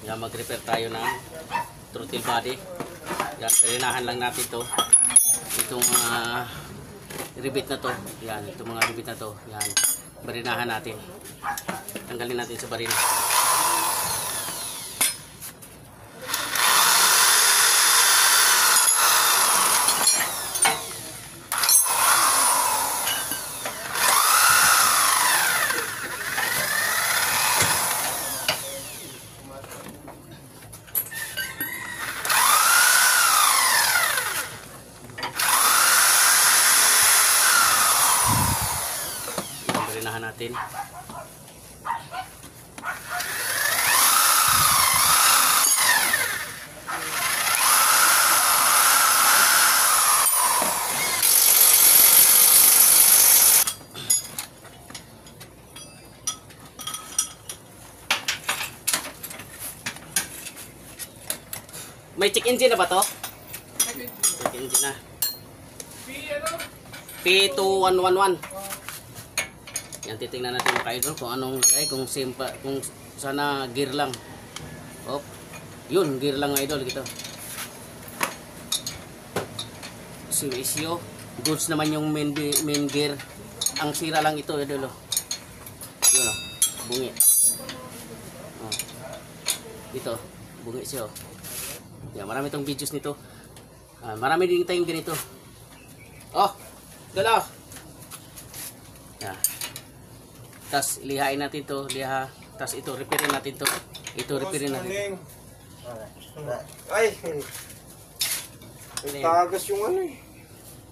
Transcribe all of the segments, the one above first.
Yan, mag-repair tayo ng throttle body. Yan, perinahan lang natin to. Itong rivet na to. Yan, itong mga rivet na to. Yan, barinahan natin. Tanggalin natin sa barina. Barinahan natin. May check engine na ba to? Check engine na. P2111. Yan, titingnan natin mga ka-idol kung anong lagay, kung simple, kung sana gear lang. Op. Yun, gear lang idol gitu. Issue. Goods naman yung main gear. Ang sira lang ito idol. Yun oh, bungi. Oh. Dito, bungi siya oh. Yan, marami itong videos nito. Marami din tayong ganito. Oh, dala. Yan. Tapos lihain natin to, liha. Tapos ito repairin natin to. Ito repairin natin. Ay. Tagas yung ano eh.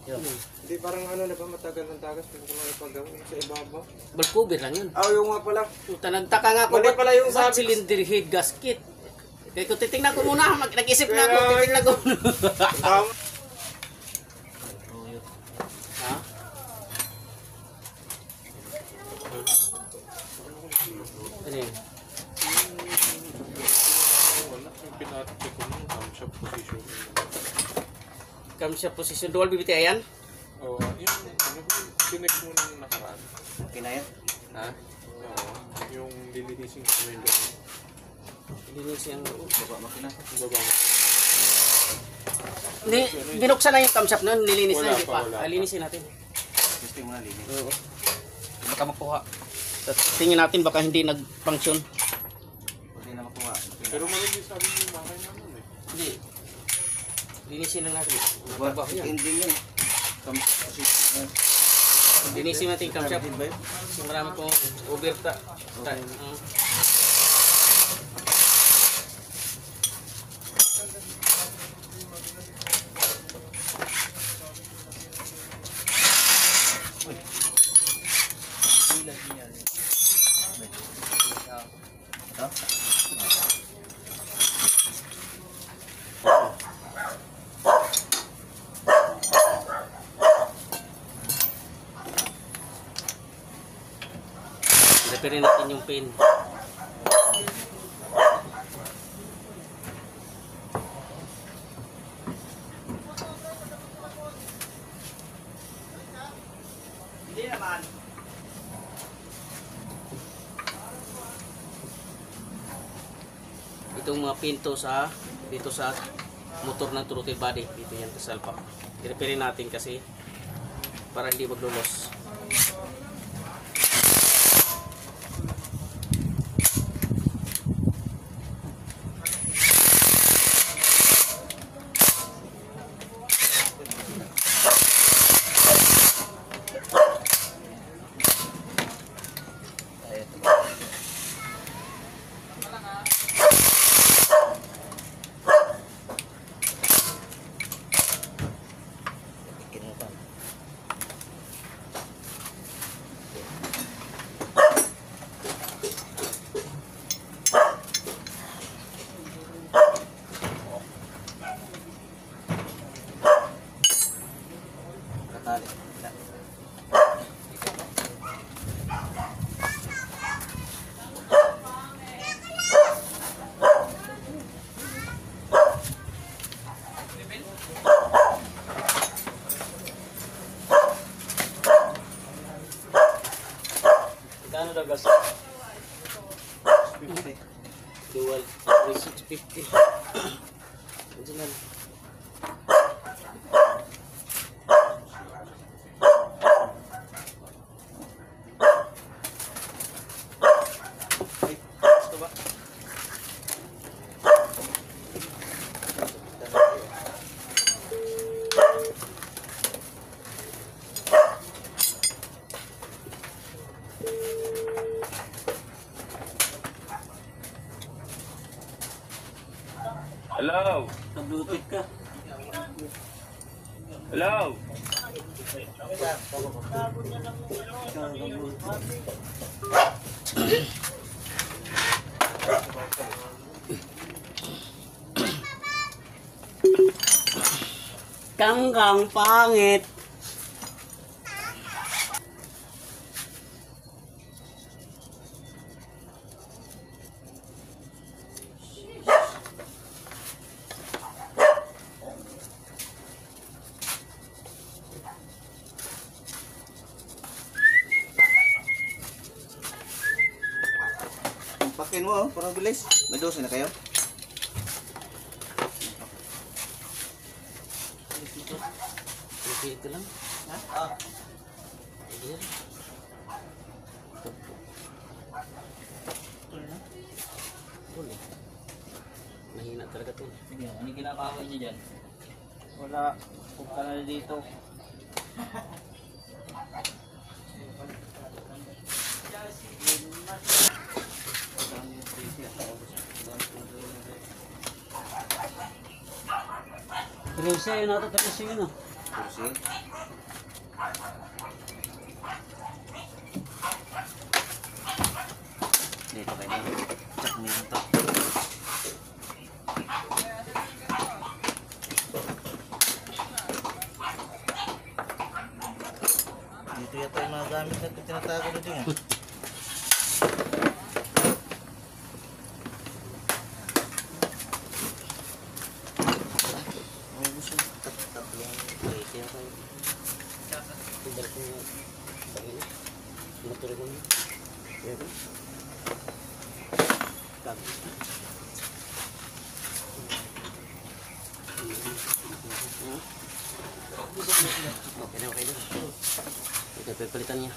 Hindi parang ano na ba matagal ng tagas kung ano ipagawin sa ibabaw. Valve cover lang yun. Yung nga pala. Puta, nagtaka nga ako. Mali pala yung ba't sabi. cylinder head gasket? Kaya kung titingnan ko muna, nag-isip na ako, titingnan ko muna. Ha? Ano yun? Camshaft position. Dual BBT ayan? Oo, yung sinek mo nung nakaraan. Okay na yan? Ha? Oo, yung lilinisin ko na yung gano'n. Linisin ang Baba makina. Yung baba mo. binuksan na yung camshaft nun, nilinis na, Wala hindi pa, pa. wala pa. Linisin natin. Gusto mo na linis. Oo. Baka makuha. Tapos tingin natin baka hindi nag-function. Hindi na makuha. Pero malagi sabi mo yung makay naman eh. Hindi. Linisin lang natin. What? Matrabaho yan. Ending yan. Linisin natin yung camshaft. Kasi marami pong overta. Repairin natin yung pin. Hindi naman. Itong mga pinto sa dito sa motor ng throttle body, dito yan sa salpa. I-repairin natin kasi para hindi maglulos. Gold 3650. Original. Gusto ba? Hello? Nag-bluetooth ka. Hello? Kangkang pangit. Pakin mo, parang bilis. May 12 na kayo? Okay, ito lang. Ha? Here. Tuloy. Mahina talaga to. Sige, ano kinakahoy niyo dyan? Wala. Punta na dito. Terusnya yun nato, terusnya yun ah. Kursi. Dito kayo dito. Check mo yun to. Dito yata yung mga gamit na tinatago na din. May gusto tatlong plate yan kayo. Balik ko nga. Balik. Motor ko nga. Pero. Kag. Okay na, okay na. Ito, palitan niya.